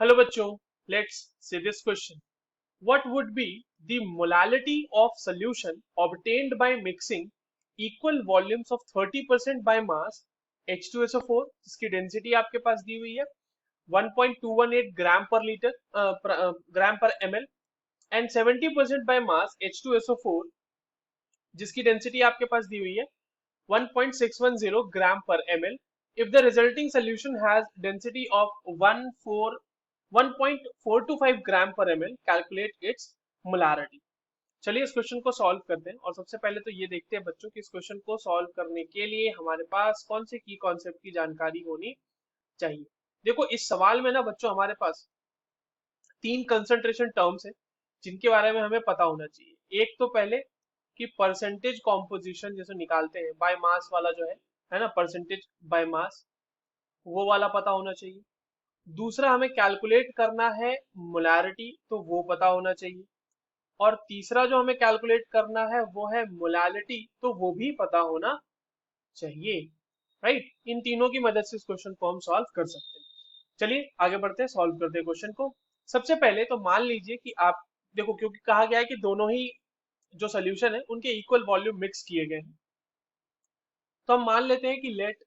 Hello बच्चों, let's see this question. What would be the molality of solution obtained by mixing equal volumes of 30% by mass H2SO4 जिसकी density आपके पास दी हुई है 1.218 ग्राम पर litre ग्राम पर ml and 70% by mass H2SO4 जिसकी density आपके पास दी हुई है 1.610 gram per ml if the resulting solution has density of 1.425 gram per ml calculate its molarity। चलिए इस क्वेश्चन को सॉल्व करते हैं और सबसे पहले तो ये देखते हैं बच्चों कि इस क्वेश्चन को सॉल्व करने के लिए हमारे पास कौन से की कॉन्सेप्ट की जानकारी होनी चाहिए। देखो इस सवाल में ना बच्चों हमारे पास तीन कंसंट्रेशन टर्म्स है जिनके बारे में हमें पता होना चाहिए। एक तो पहले कि परसेंटेज कॉम्पोजिशन जैसे निकालते हैं बाय मास वाला जो है ना, परसेंटेज बाय मास वो वाला पता होना चाहिए। दूसरा हमें कैलकुलेट करना है मोलारिटी, तो वो पता होना चाहिए। और तीसरा जो हमें कैलकुलेट करना है वो है मोलालिटी, तो वो भी पता होना चाहिए। राइट, इन तीनों की मदद से इस क्वेश्चन को हम सॉल्व कर सकते हैं। चलिए आगे बढ़ते हैं, सॉल्व करते हैं क्वेश्चन को। सबसे पहले तो मान लीजिए कि आप देखो, क्योंकि कहा गया है कि दोनों ही जो सोल्यूशन है उनके इक्वल वॉल्यूम मिक्स किए गए हैं, तो हम मान लेते हैं कि let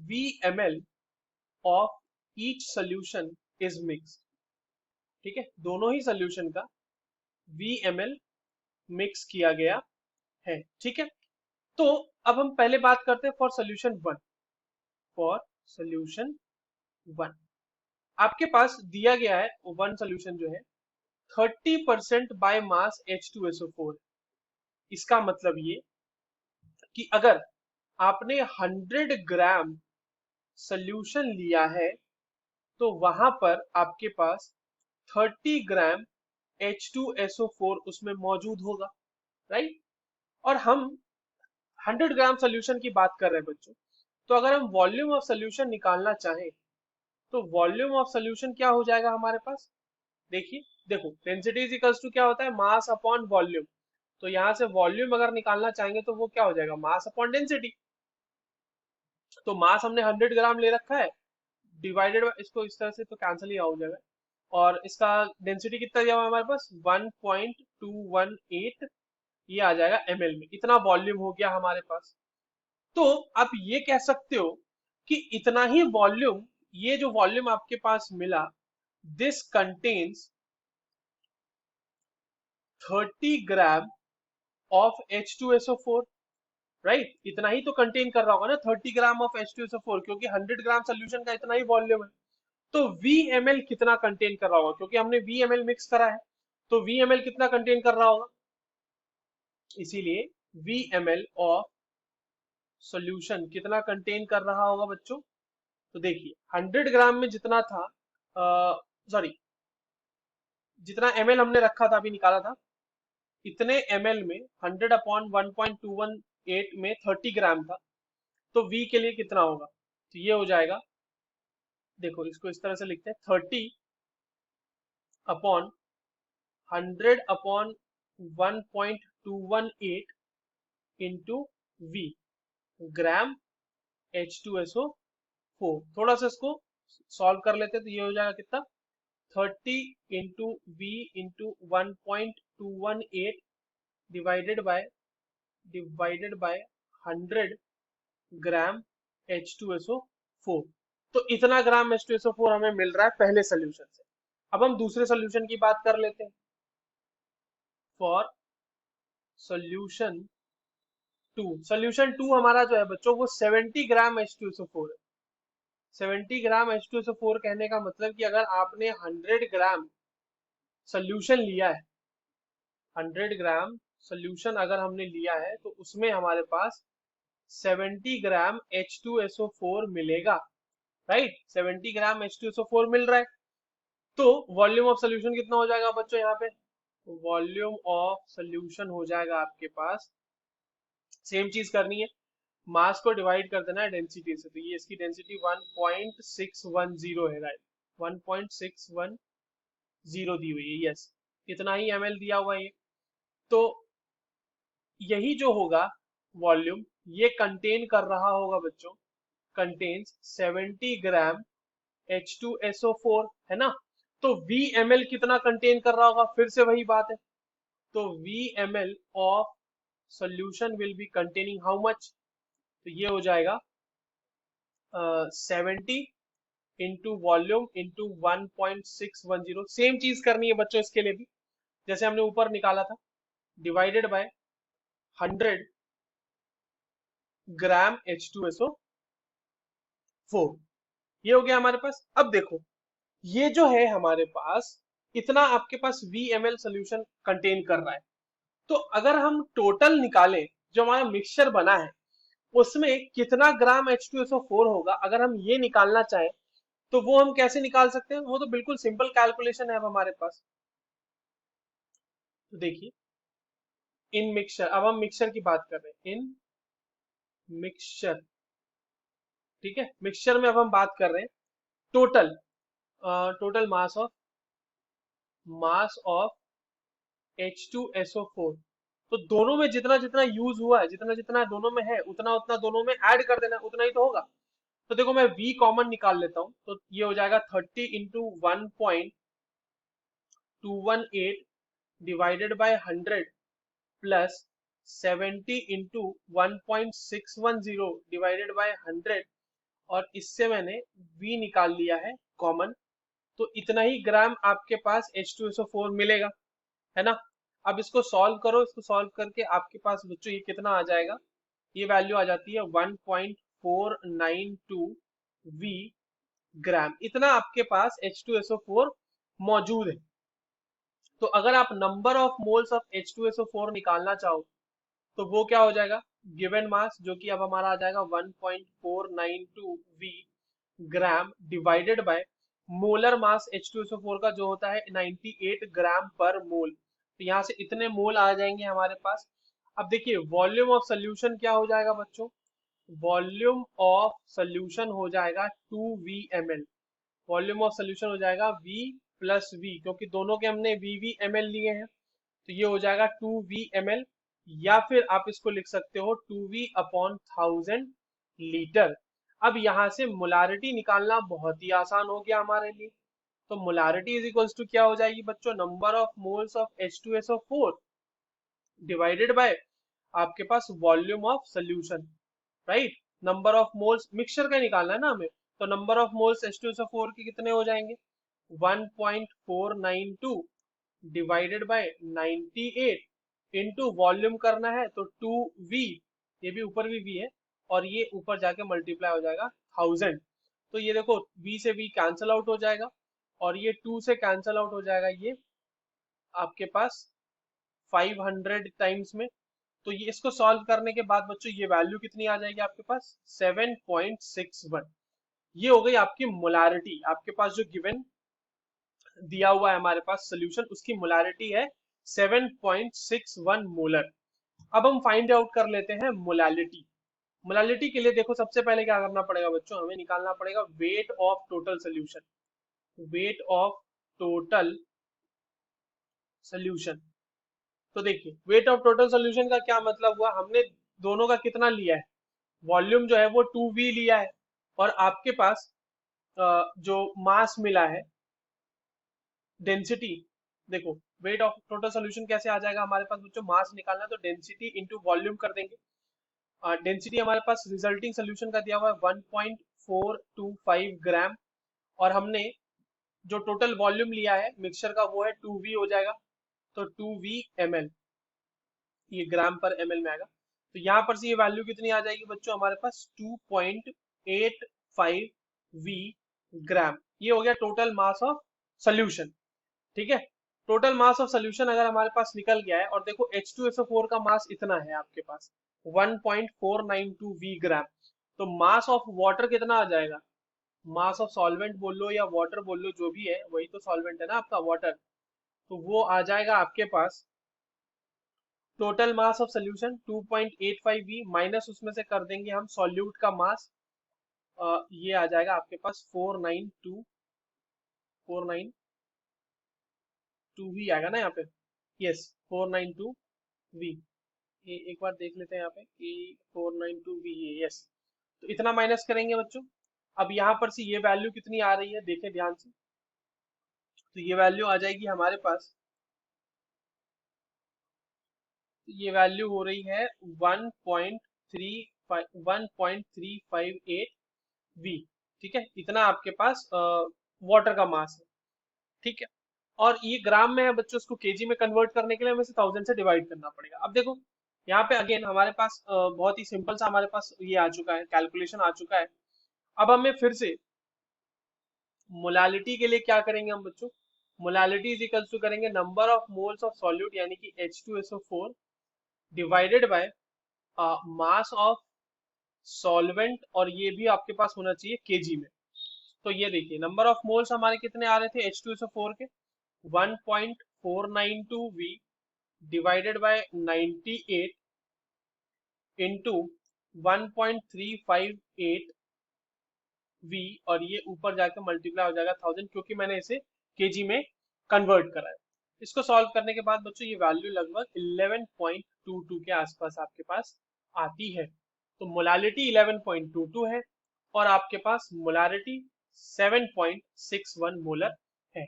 V M L of each solution is mix. ठीक है, दोनों ही सोल्यूशन का वी एम एल मिक्स किया गया है। ठीक है, तो अब हम पहले बात करते हैं for solution one. For solution one आपके पास दिया गया है वन सोल्यूशन जो है 30% बाय मास H2SO4। इसका मतलब ये कि अगर आपने 100 ग्राम सोल्यूशन लिया है तो वहां पर आपके पास 30 ग्राम H2SO4 उसमें मौजूद होगा। राइट, और हम 100 ग्राम सोल्यूशन की बात कर रहे हैं बच्चों, तो अगर हम वॉल्यूम ऑफ सोल्यूशन निकालना चाहें तो वॉल्यूम ऑफ सोल्यूशन क्या हो जाएगा हमारे पास। देखिए, देखो डेंसिटी इज इक्वल्स टू क्या होता है, मास अपॉन वॉल्यूम। तो यहाँ से वॉल्यूम अगर निकालना चाहेंगे तो वो क्या हो जाएगा, मास अपॉन डेंसिटी। तो मास हमने 100 ग्राम ले रखा है, डिवाइडेड इसको इस तरह से तो कैंसिल ही हो जाएगा। और इसका डेंसिटी कितना दिया हुआ है हमारे पास 1.218, ये आ जाएगा ml में। इतना वॉल्यूम हो गया हमारे पास। तो आप ये कह सकते हो कि इतना ही वॉल्यूम, ये जो वॉल्यूम आपके पास मिला, this contains 30 gram of H2SO4। Right, इतना ही तो कंटेन कर रहा होगा ना 30 ग्राम ऑफ H2SO4, क्योंकि 100 ग्राम सोल्यूशन का इतना ही वॉल्यूम है। तो VML कितना कंटेन कर रहा होगा, क्योंकि हमने VML मिक्स करा है, तो VML कितना कंटेन कर रहा होगा। इसीलिए VML ऑफ सॉल्यूशन कितना कंटेन कर रहा होगा बच्चों। तो देखिए 100 ग्राम में जितना था, सॉरी, जितना ml हमने रखा था अभी निकाला था, इतने ml में 100 अपॉन 1.218 में 30 ग्राम था। तो V के लिए कितना होगा, तो ये हो जाएगा, देखो इसको इस तरह से लिखते हैं 30 अपॉन 100 अपॉन 1.218 इंटू V ग्राम H2SO4। थोड़ा सा इसको सॉल्व कर लेते हैं तो ये हो जाएगा कितना, 30 into V into 1.218 divided by 100 gram H2SO4। तो इतना ग्राम H2SO4 हमें मिल रहा है पहले सोल्यूशन से। अब हम दूसरे सोल्यूशन की बात कर लेते हैं। For solution two, solution two हमारा जो है बच्चों वो 70 ग्राम H2SO4 है। 70 ग्राम H2SO4 कहने का मतलब कि अगर आपने 100 ग्राम सोल्यूशन लिया है, 100 ग्राम सोल्यूशन अगर हमने लिया है तो उसमें हमारे पास 70 ग्राम H2SO4 मिलेगा। राइट, 70 ग्राम H2SO4 मिल रहा है। तो वॉल्यूम ऑफ सोल्यूशन कितना हो जाएगा बच्चों यहाँ पे, वॉल्यूम ऑफ सोल्यूशन हो जाएगा आपके पास, सेम चीज करनी है, मास को डिवाइड कर देना है डेंसिटी से। तो ये इसकी डेंसिटी 1.610 है। राइट, 1.610 दी हुई है, यस, इतना ही ml दिया हुआ है ये। तो यही जो होगा वॉल्यूम, ये कंटेन कर रहा होगा बच्चों, कंटेन्स 70 ग्राम H2SO4 है ना। तो VML कितना कंटेन कर रहा होगा, फिर से वही बात है। तो VML of solution will be containing how much, तो ये हो जाएगा 70 इंटू वॉल्यूम इंटू 1.610। सेम चीज करनी है बच्चों इसके लिए भी, जैसे हमने ऊपर निकाला था, डिवाइडेड बाय 100 ग्राम H2SO4। ये हो गया हमारे पास। अब देखो, ये जो है हमारे पास, इतना आपके पास VML सोल्यूशन कंटेन कर रहा है। तो अगर हम टोटल निकालें, जो हमारा मिक्सचर बना है उसमें कितना ग्राम H2SO4 होगा, अगर हम ये निकालना चाहें तो वो हम कैसे निकाल सकते हैं? वो तो बिल्कुल सिंपल कैलकुलेशन है अब हमारे पास। तो देखिए, इन मिक्सचर, अब हम मिक्सचर की बात कर रहे हैं, इन मिक्सचर, ठीक है, मिक्सचर में अब हम बात कर रहे हैं total, total mass of H2SO4। तो दोनों में जितना जितना यूज हुआ है, जितना जितना दोनों में है, उतना उतना दोनों में ऐड कर देना, उतना ही तो होगा। तो देखो, मैं V कॉमन निकाल लेता हूं, तो ये हो जाएगा 30 into 1.218 divided by 100 plus 70 into 1.610 divided by 100, और इससे मैंने V निकाल लिया है कॉमन। तो इतना ही ग्राम आपके पास H2SO4 मिलेगा, है ना। अब इसको सॉल्व करो, इसको सॉल्व करके आपके पास बच्चों ये कितना आ जाएगा, ये वैल्यू आ जाती है 1.492 V ग्राम। इतना आपके पास H2SO4 मौजूद है। तो अगर आप number of moles of H2SO4 निकालना चाहो तो वो क्या हो जाएगा, गिवन मास, जो कि अब हमारा आ जाएगा 1.492 V gram, divided by molar mass H2SO4 का जो होता है 98 ग्राम पर मोल। तो यहाँ से इतने मोल आ जाएंगे हमारे पास। अब देखिए, वॉल्यूम ऑफ सोल्यूशन क्या हो जाएगा बच्चों, वॉल्यूम ऑफ सोल्यूशन हो जाएगा 2 VML। वॉल्यूम ऑफ सोल्यूशन हो जाएगा V प्लस V, क्योंकि दोनों के हमने VVML लिए हैं, तो ये हो जाएगा 2 VML, या फिर आप इसको लिख सकते हो 2V/1000 लीटर। अब यहाँ से मोलारिटी निकालना बहुत ही आसान हो गया हमारे लिए। तो मोलारिटी इज इक्वल्स टू क्या हो जाएगी बच्चों, number of moles of H2SO4 divided by आपके पास volume of solution, right. Number of moles mixture का निकालना है ना हमें, तो नंबर ऑफ मोल्स H2SO4 के कितने हो जाएंगे, 1.492 डिवाइडेड बाय 98 इंटू वॉल्यूम करना है तो 2V, ये भी ऊपर भी V है, और ये ऊपर जाके मल्टीप्लाई हो जाएगा 1000। तो ये देखो, V से V कैंसल आउट हो जाएगा, और ये 2 से कैंसल आउट हो जाएगा, ये आपके पास 500 टाइम्स में। तो ये इसको सॉल्व करने के बाद बच्चों ये वैल्यू कितनी आ जाएगी आपके पास, 7.61। ये हो गई आपकी मोलारिटी। आपके पास जो गिवन दिया हुआ है हमारे पास सोल्यूशन, उसकी मोलारिटी है 7.61 मोलर। अब हम फाइंड आउट कर लेते हैं मोलालिटी। मोलालिटी के लिए देखो, सबसे पहले क्या करना पड़ेगा बच्चों, हमें निकालना पड़ेगा weight of total solution. Weight of total solution, तो देखिए, वेट ऑफ टोटल सोल्यूशन का क्या मतलब हुआ, हमने दोनों का कितना लिया है, वॉल्यूम जो है वो 2V लिया है, और आपके पास जो मास मिला है, डेंसिटी, देखो, वेट ऑफ टोटल सोल्यूशन कैसे आ जाएगा हमारे पास बच्चों, मास निकालना है तो डेंसिटी इंटू वॉल्यूम कर देंगे। डेंसिटी हमारे पास रिजल्टिंग सोल्यूशन का दिया हुआ है 1.425 ग्राम, और हमने जो टोटल वॉल्यूम लिया है मिक्सचर का वो है 2V हो जाएगा, तो 2V/ml, ये ग्राम पर ml में आएगा। तो यहाँ पर से ये वैल्यू कितनी आ जाएगी बच्चों, हमारे पास 2.85 V ग्राम। ये हो गया टोटल मास ऑफ सोल्यूशन, ठीक है। टोटल मास ऑफ सोल्यूशन अगर हमारे पास निकल गया है, और देखो H2SO4 का मास इतना है आपके पास 1.492 V ग्राम, तो मास ऑफ वाटर कितना आ जाएगा, मास ऑफ सॉल्वेंट बोल लो या वाटर बोल लो, जो भी है वही तो सॉल्वेंट है ना आपका वाटर, तो वो आ जाएगा आपके पास total mass of solution 2.85 V minus उसमें से कर देंगे हम सॉल्यूट का मास, ये आ जाएगा आपके पास 492 V आएगा ना यहाँ पे, यस 492 V। ये एक बार देख लेते हैं यहाँ पे कि 492 V, ये यस। तो इतना माइनस करेंगे बच्चों, अब यहाँ पर से ये वैल्यू कितनी आ रही है देखें ध्यान से, तो ये वैल्यू आ जाएगी हमारे पास, तो ये वैल्यू हो रही है 1.358 वी। ठीक है, इतना आपके पास वाटर का मास है। ठीक है, और ये ग्राम में है बच्चों, इसको केजी में कन्वर्ट करने के लिए हमें इसे 1000 से डिवाइड करना पड़ेगा। अब देखो यहाँ पे अगेन हमारे पास बहुत ही सिंपल सा हमारे पास ये आ चुका है, कैलकुलेशन आ चुका है। अब हमें फिर से मोलालिटी के लिए क्या करेंगे हम बच्चों, मोलालिटी इज इक्वल्स टू करेंगे number of moles of solute यानी कि H2SO4 divided by mass of solvent, और ये भी आपके पास होना चाहिए केजी में। तो ये देखिए नंबर ऑफ मोल्स हमारे कितने आ रहे थे H2SO4 के, 1.492 V divided by 98 into 1.358 V, और ये ऊपर जाके मल्टीप्लाई हो जाएगा 1000, क्योंकि मैंने इसे केजी में कन्वर्ट करा है। इसको सॉल्व करने के बाद बच्चों ये वैल्यू लगभग 11.22 के आसपास आपके पास आती है। तो मोलालिटी 11.22 है और आपके पास मोलारिटी 7.61 मोलर है।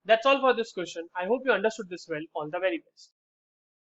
That's all for this question. I hope you understood this well. All the very best.